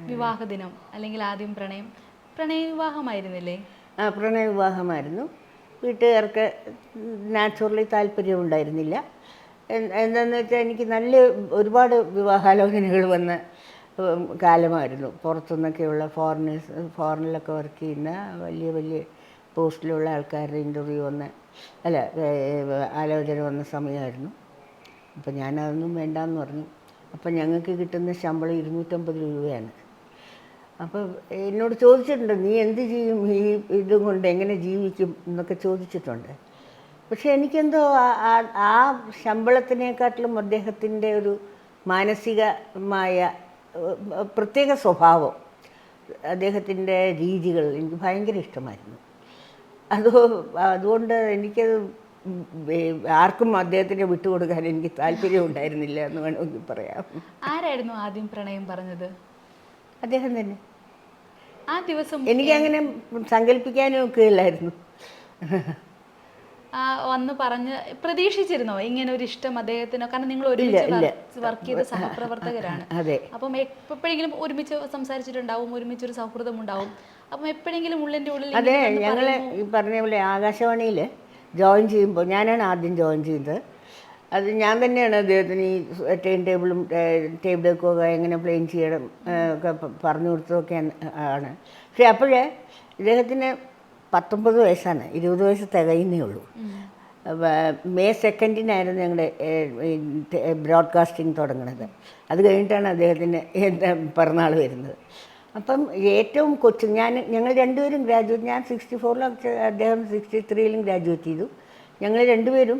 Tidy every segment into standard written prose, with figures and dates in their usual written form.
വിവാഹ ദിനം അല്ലെങ്കിൽ ആദ്യം പ്രണയ വിവാഹമായിരുന്നില്ലേ? പ്രണയ വിവാഹമായിരുന്നു. വീട്ടുകാർക്ക് നാച്ചുറലി താല്പര്യമുണ്ടായിരുന്നില്ല. എന്താണെന്ന് വെച്ചാൽ എനിക്ക് ഒരുപാട് വിവാഹാലോചനകൾ വന്ന കാലമായിരുന്നു. പുറത്തുനിന്നൊക്കെയുള്ള ഫോറിനിലൊക്കെ വർക്ക് ചെയ്യുന്ന വലിയ വലിയ പോസ്റ്റിലുള്ള ആൾക്കാരുടെ ഇൻ്റർവ്യൂ ആലോചന വന്ന സമയമായിരുന്നു. അപ്പം ഞാനതൊന്നും വേണ്ടാന്ന് പറഞ്ഞു. അപ്പം ഞങ്ങൾക്ക് കിട്ടുന്ന ശമ്പളം 250 രൂപയാണ്. അപ്പോൾ എന്നോട് ചോദിച്ചിട്ടുണ്ട്, നീ എന്ത് ചെയ്യും, ഈ ഇതും കൊണ്ട് എങ്ങനെ ജീവിക്കും എന്നൊക്കെ ചോദിച്ചിട്ടുണ്ട്. പക്ഷേ എനിക്കെന്തോ ആ ശമ്പളത്തിനേക്കാട്ടിലും അദ്ദേഹത്തിൻ്റെ ഒരു മാനസികമായ പ്രത്യേക സ്വഭാവം, അദ്ദേഹത്തിൻ്റെ രീതികൾ എനിക്ക് ഭയങ്കര ഇഷ്ടമായിരുന്നു. അതുകൊണ്ട് എനിക്കത് ആർക്കും അദ്ദേഹത്തിനെ വിട്ടുകൊടുക്കാൻ എനിക്ക് താല്പര്യം ഉണ്ടായിരുന്നില്ല എന്ന് വേണമെങ്കിൽ പറയാം. ആരായിരുന്നു ആദ്യം പ്രണയം പറഞ്ഞത്? അദ്ദേഹം തന്നെ. ആ ദിവസം എനിക്കങ്ങനെ സങ്കല്പിക്കാനും ഒക്കെ ഇല്ലായിരുന്നു. വന്ന് പറഞ്ഞ് പ്രതീക്ഷിച്ചിരുന്നോ ഇങ്ങനെ ഒരു ഇഷ്ടം അദ്ദേഹത്തിനോ? കാരണം നിങ്ങൾ ഒരുമിച്ച് വർക്ക് ചെയ്ത സഹപ്രവർത്തകരാണ്. അപ്പം എപ്പോഴെങ്കിലും ഒരുമിച്ച് സംസാരിച്ചിട്ടുണ്ടാവും, ഒരുമിച്ചൊരു സൗഹൃദം ഉണ്ടാവും. അപ്പം എപ്പോഴെങ്കിലും ഉള്ളിൻ്റെ ഉള്ളിൽ അതെ, ഞങ്ങൾ ഈ പറഞ്ഞ പോലെ ആകാശവാണിയിൽ ജോയിൻ ചെയ്യുമ്പോൾ ഞാനാണ് ആദ്യം ജോയിൻ ചെയ്തത്. അത് ഞാൻ തന്നെയാണ് അദ്ദേഹത്തിന് ഈ ടേബിളും ടേബിളൊക്കെ എങ്ങനെ പ്ലെയിൻ ചെയ്യണം ഒക്കെ പറഞ്ഞു കൊടുത്തതൊക്കെ ആണ്. പക്ഷേ അപ്പോഴേ ഇദ്ദേഹത്തിന് 19 വയസ്സാണ്, 20 വയസ്സ് തികയുന്നേ ഉള്ളൂ. മെയ് 2-നായിരുന്നു ഞങ്ങളുടെ ബ്രോഡ്കാസ്റ്റിംഗ് തുടങ്ങുന്നത്. അത് കഴിഞ്ഞിട്ടാണ് അദ്ദേഹത്തിന് പിറന്നാൾ വരുന്നത്. അപ്പം ഏറ്റവും ഞങ്ങൾ രണ്ടുപേരും ഗ്രാജുവേറ്റ്. ഞാൻ 64-ലും അദ്ദേഹം 63-ലും ഗ്രാജുവേറ്റ് ചെയ്തു. ഞങ്ങൾ രണ്ടുപേരും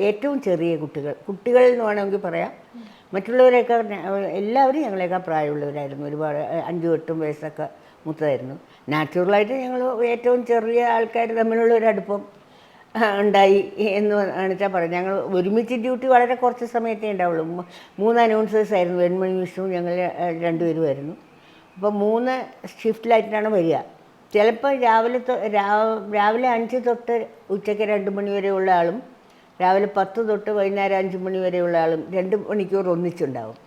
ഏറ്റവും ചെറിയ കുട്ടികൾ എന്ന് വേണമെങ്കിൽ പറയാം. മറ്റുള്ളവരെയൊക്കെ എല്ലാവരും ഞങ്ങളെയൊക്കെ പ്രായമുള്ളവരായിരുന്നു. ഒരുപാട് 5-8 വയസ്സൊക്കെ മൂത്തതായിരുന്നു. നാച്ചുറലായിട്ട് ഞങ്ങൾ ഏറ്റവും ചെറിയ ആൾക്കാർ തമ്മിലുള്ള ഒരു അടുപ്പം ഉണ്ടായി എന്ന് വെച്ചാൽ പറയാം. ഞങ്ങൾ ഒരുമിച്ച് ഡ്യൂട്ടി വളരെ കുറച്ച് സമയത്തേ ഉണ്ടാവുള്ളൂ. 3 അനൗൺസേഴ്സ് ആയിരുന്നു. വെൺമണി വിഷ്ണു ഞങ്ങൾ രണ്ടുപേരുമായിരുന്നു. അപ്പോൾ 3 ഷിഫ്റ്റിലായിട്ടാണ് വരിക. ചിലപ്പോൾ രാവിലെ 5 തൊട്ട് ഉച്ചയ്ക്ക് 2 മണി വരെയുള്ള ആളും രാവിലെ 10 തൊട്ട് വൈകുന്നേരം 5 മണി വരെയുള്ള ആളും 2 മണിക്കൂർ ഒന്നിച്ചുണ്ടാവും.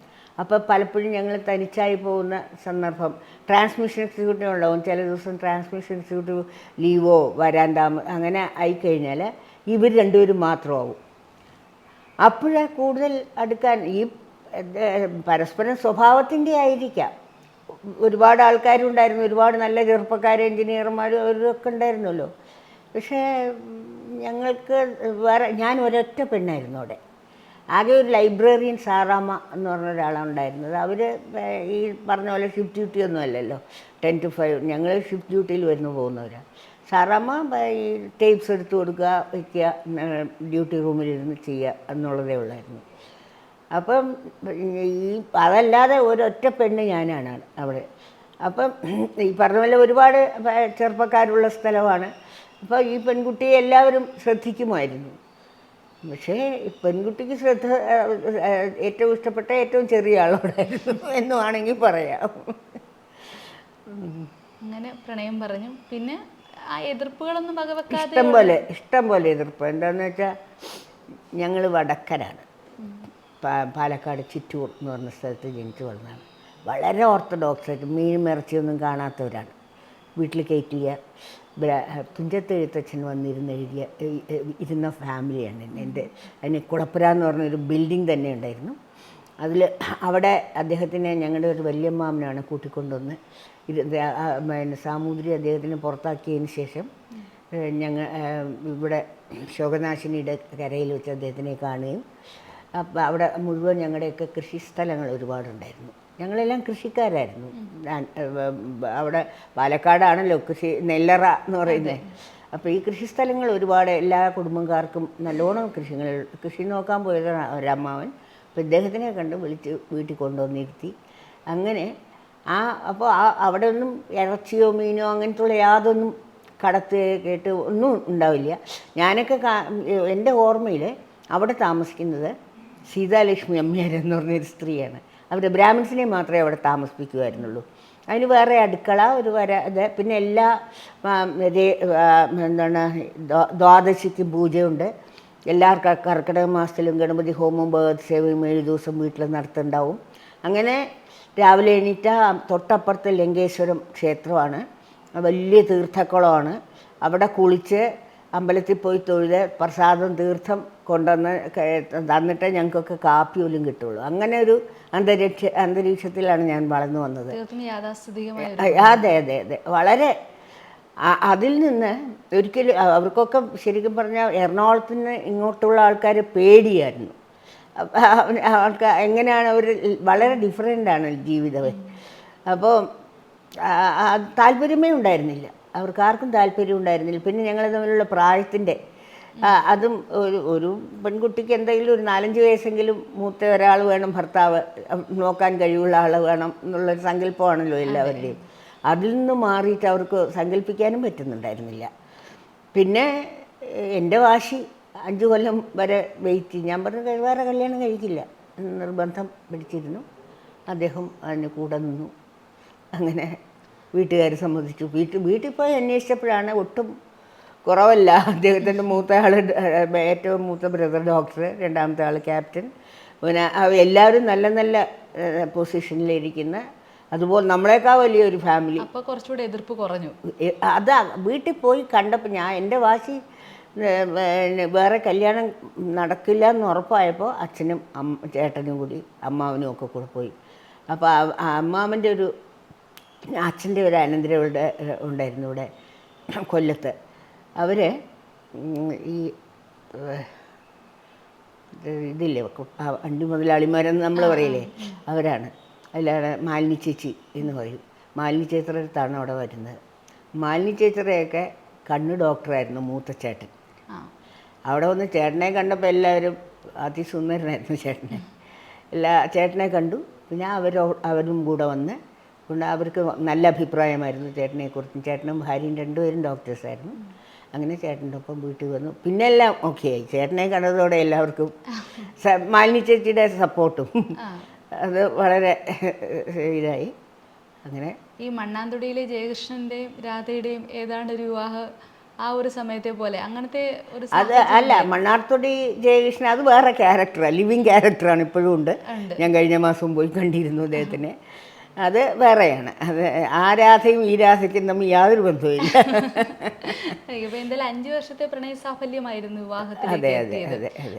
അപ്പോൾ പലപ്പോഴും ഞങ്ങൾ തനിച്ചായി പോകുന്ന സന്ദർഭം ട്രാൻസ്മിഷൻ എക്സിക്യൂട്ടീവ് ഉണ്ടാവും. ചില ദിവസം ട്രാൻസ്മിഷൻ എക്സിക്യൂട്ടീവ് ലീവോ അങ്ങനെ ആയിക്കഴിഞ്ഞാൽ ഇവർ രണ്ടുപേരും മാത്രമാവും. അപ്പോഴേ കൂടുതൽ അടുക്കാൻ ഈ പരസ്പരം സ്വഭാവത്തിൻ്റെ ആയിരിക്കാം. ഒരുപാട് ആൾക്കാരുണ്ടായിരുന്നു, ഒരുപാട് നല്ല ചെറുപ്പക്കാർ, എൻജിനീയർമാരും അവരൊക്കെ ഉണ്ടായിരുന്നല്ലോ. പക്ഷേ ഞങ്ങൾക്ക് ഞാൻ ഒരൊറ്റ പെണ്ണായിരുന്നു അവിടെ. ആകെ ഒരു ലൈബ്രറിയൻ സാറാമ്മ എന്ന് പറഞ്ഞ ഒരാളാണ് ഉണ്ടായിരുന്നത്. അവർ ഈ പറഞ്ഞ പോലെ ഷിഫ്റ്റ് ഡ്യൂട്ടി ഒന്നും അല്ലല്ലോ, 10 to 5. ഞങ്ങൾ ഷിഫ്റ്റ് ഡ്യൂട്ടിയിൽ പോകുന്നവരാണ്. സാറാമ്മ ഈ ടേപ്സ് എടുത്ത് കൊടുക്കുക, വയ്ക്കുക, ഡ്യൂട്ടി റൂമിലിരുന്ന് ചെയ്യുക എന്നുള്ളതേ ഉള്ളായിരുന്നു. അപ്പം അതല്ലാതെ ഒരൊറ്റ പെണ്ണ് ഞാനാണ് അവിടെ. അപ്പം ഈ പറഞ്ഞ പോലെ ഒരുപാട് ചെറുപ്പക്കാരുള്ള സ്ഥലമാണ്. അപ്പോൾ ഈ പെൺകുട്ടിയെ എല്ലാവരും ശ്രദ്ധിക്കുമായിരുന്നു. പക്ഷേ പെൺകുട്ടിക്ക് ഏറ്റവും ഇഷ്ടപ്പെട്ട ഏറ്റവും ചെറിയ ആളോടായിരുന്നു എന്ന് വേണമെങ്കിൽ പറയാം. അങ്ങനെ പ്രണയം പറഞ്ഞു. പിന്നെ ആ എതിർപ്പുകളൊന്നും വകവെക്കാതെ ഇഷ്ടം പോലെ എതിർപ്പ്. എന്താണെന്ന് വെച്ചാൽ ഞങ്ങൾ വടക്കരാണ്, പാലക്കാട് ചിറ്റൂർ എന്ന് പറഞ്ഞ സ്ഥലത്ത് ജനിച്ചു വളർന്നതാണ്. വളരെ ഓർത്തഡോക്സായിട്ട് മീനും ഇറച്ചിയൊന്നും കാണാത്തവരാണ്. വീട്ടിൽ കയറ്റിയ തുഞ്ചത്ത് എഴുത്തച്ഛൻ ഇരുന്ന ഫാമിലിയാണ് അതിന് കുളപ്പുര എന്ന് പറഞ്ഞൊരു ബിൽഡിംഗ് തന്നെ ഉണ്ടായിരുന്നു. അവിടെ അദ്ദേഹത്തിനെ ഞങ്ങളുടെ ഒരു വല്യമ്മാമനാണ് കൂട്ടിക്കൊണ്ടുവന്ന് സാമൂതിരി അദ്ദേഹത്തിന് പുറത്താക്കിയതിന് ശേഷം ഇവിടെ ശോകനാശിനിയുടെ കരയിൽ വെച്ച് അദ്ദേഹത്തിനെ കാണുകയും അപ്പോൾ അവിടെ മുഴുവൻ ഞങ്ങളുടെയൊക്കെ കൃഷിസ്ഥലങ്ങൾ ഒരുപാടുണ്ടായിരുന്നു. ഞങ്ങളെല്ലാം കൃഷിക്കാരായിരുന്നു. അവിടെ പാലക്കാടാണല്ലോ നെല്ലറ എന്ന് പറയുന്നത്. അപ്പോൾ ഈ കൃഷിസ്ഥലങ്ങൾ ഒരുപാട് എല്ലാ കുടുംബക്കാർക്കും നല്ലോണം കൃഷി നോക്കാൻ പോയതാണ് ഒരമ്മാവൻ. അപ്പോൾ ഇദ്ദേഹത്തിനെ കണ്ട് വിളിച്ച് വീട്ടിൽ കൊണ്ടുവന്നിരുത്തി. അങ്ങനെ അപ്പോൾ അവിടെ ഒന്നും ഇറച്ചിയോ മീനോ അങ്ങനത്തുള്ള യാതൊന്നും കേട്ട് ഒന്നും ഉണ്ടാവില്ല. ഞാനൊക്കെ എൻ്റെ ഓർമ്മയിൽ അവിടെ താമസിക്കുന്നത് സീതാലക്ഷ്മി അമ്മയാരെന്ന് പറഞ്ഞൊരു സ്ത്രീയാണ്. അവർ ബ്രാഹ്മിൻസിനെ മാത്രമേ അവിടെ താമസിപ്പിക്കുമായിരുന്നുള്ളൂ. അതിന് വേറെ അടുക്കള പിന്നെ എല്ലാ ദ്വാദശിക്ക് പൂജയുണ്ട്. എല്ലാ കർക്കിടക മാസത്തിലും ഗണപതി ഹോമവും ബേർത്ത് സേവയും 7 ദിവസം വീട്ടിൽ നടത്തുന്നുണ്ടാവും. അങ്ങനെ രാവിലെ എണീറ്റ തൊട്ടപ്പുറത്ത് ലങ്കേശ്വരം ക്ഷേത്രമാണ്, വലിയ തീർത്ഥക്കുളമാണ്. അവിടെ കുളിച്ച് അമ്പലത്തിൽ പോയി തൊഴുത് പ്രസാദം തീർത്ഥം കൊണ്ടുവന്ന് തന്നിട്ട് ഞങ്ങൾക്കൊക്കെ കാപ്പി പോലും കിട്ടുള്ളൂ. അങ്ങനെ ഒരു അന്തരീക്ഷത്തിലാണ് ഞാൻ വളർന്നു വന്നത്. അതെ അതെ അതെ, വളരെ അതിൽ നിന്ന് ഒരിക്കലും അവർക്കൊക്കെ ശരിക്കും പറഞ്ഞാൽ എറണാകുളത്തിന് ഇങ്ങോട്ടുള്ള ആൾക്കാർ പേടിയായിരുന്നു. ആൾക്കാർ എങ്ങനെയാണ് അവർ വളരെ ഡിഫറെൻ്റാണ് ജീവിതമേ. അപ്പോൾ താല്പര്യമേ ഉണ്ടായിരുന്നില്ല, അവർക്കാർക്കും താല്പര്യം ഉണ്ടായിരുന്നില്ല. പിന്നെ ഞങ്ങൾ തമ്മിലുള്ള പ്രായത്തിൻ്റെ അതും ഒരു പെൺകുട്ടിക്ക് എന്തെങ്കിലും ഒരു 4-5 വയസ്സെങ്കിലും മൂത്ത ഒരാൾ വേണം, ഭർത്താവ് നോക്കാൻ കഴിവുള്ള ആൾ വേണം എന്നുള്ളൊരു സങ്കല്പമാണല്ലോ എല്ലാവരുടെയും. അതിൽ നിന്ന് മാറിയിട്ട് അവർക്ക് സങ്കല്പിക്കാനും പറ്റുന്നുണ്ടായിരുന്നില്ല. പിന്നെ എൻ്റെ വാശി 5 കൊല്ലം വരെ വെയിറ്റ് ചെയ്യും. ഞാൻ പറഞ്ഞു വേറെ കല്യാണം കഴിക്കില്ല, നിർബന്ധം പിടിച്ചിരുന്നു. അദ്ദേഹം അതിന് കൂടെ നിന്നു. അങ്ങനെ വീട്ടുകാർ സമ്മതിച്ചു. വീട്ടിൽ പോയി അന്വേഷിച്ചപ്പോഴാണ് ഒട്ടും കുറവല്ല. അദ്ദേഹത്തിൻ്റെ മൂത്ത ആൾ, ഏറ്റവും മൂത്ത ബ്രദർ ഡോക്ടർ, രണ്ടാമത്തെ ആൾ ക്യാപ്റ്റൻ, പിന്നെ എല്ലാവരും നല്ല നല്ല പൊസിഷനിലിരിക്കുന്ന, അതുപോലെ നമ്മളെക്കാൾ വലിയൊരു ഫാമിലി. അപ്പോൾ കുറച്ചുകൂടെ എതിർപ്പ് കുറഞ്ഞു. അതാ വീട്ടിൽ പോയി കണ്ടപ്പോൾ എൻ്റെ വാശി വേറെ കല്യാണം നടക്കില്ല എന്ന് ഉറപ്പായപ്പോൾ അച്ഛനും ചേട്ടനും കൂടി അമ്മാവനും ഒക്കെ കൂടെ പോയി. അപ്പോൾ അമ്മാവൻ്റെ അച്ഛൻ്റെ ഒരു അനന്തരം ഉണ്ടായിരുന്നു ഇവിടെ കൊല്ലത്ത്. അവർ ഈ ഇതില്ലേ വണ്ടി മുതലാളിമാരെന്ന് നമ്മൾ പറയില്ലേ, അവരാണ്. അതിലാണ് മാലിനി ചേച്ചി എന്ന് പറയും. മാലിനി ചേച്ചിയുടെ അടുത്താണ് അവിടെ വരുന്നത്. മാലിനി ചേച്ചിയുടെയൊക്കെ കണ്ണ് ഡോക്ടറായിരുന്നു മൂത്ത ചേട്ടൻ. അവിടെ വന്ന് ചേട്ടനെ കണ്ടപ്പോൾ എല്ലാവരും അതിസുന്ദരനായിരുന്നു ചേട്ടനെ. ചേട്ടനെ കണ്ടു. പിന്നെ അവരും കൂടെ വന്ന് അവർക്ക് നല്ല അഭിപ്രായമായിരുന്നു ചേട്ടനെക്കുറിച്ചും. ചേട്ടനും ഭാര്യയും 2 പേരും ഡോക്ടേഴ്സായിരുന്നു. അങ്ങനെ ചേട്ടൻ്റെ ഒപ്പം വീട്ടിൽ വന്നു. പിന്നെ എല്ലാം ഓക്കെ ആയി. ചേട്ടനെ കണ്ടതോടെ എല്ലാവർക്കും മാലിനി ചേച്ചിയുടെ സപ്പോർട്ടും അത് വളരെ ഇതായി. അങ്ങനെ ഈ മണ്ണാന്തൊടിയിലെ ജയകൃഷ്ണൻ്റെയും രാധയുടെയും ഏതാണ്ട് ഒരു വിവാഹ ആ ഒരു സമയത്തെ പോലെ അങ്ങനത്തെ ഒരു അത് അല്ല, മണ്ണാർത്തൊടി ജയകൃഷ്ണൻ അത് വേറെ ക്യാരക്ടറാണ്, ലിവിങ് ക്യാരക്ടറാണ്, ഇപ്പോഴും ഉണ്ട്. ഞാൻ കഴിഞ്ഞ മാസം പോയി കണ്ടിരുന്നു അദ്ദേഹത്തിനെ. അത് വേറെയാണ്. അത് ആ രാധയും ഈ രാധയ്ക്കും തമ്മിൽ യാതൊരു ബന്ധവുമില്ല. എന്തായാലും 5 വർഷത്തെ പ്രണയ സാഫല്യമായിരുന്നു വിവാഹത്തിൽ. അതെ അതെ അതെ അതെ.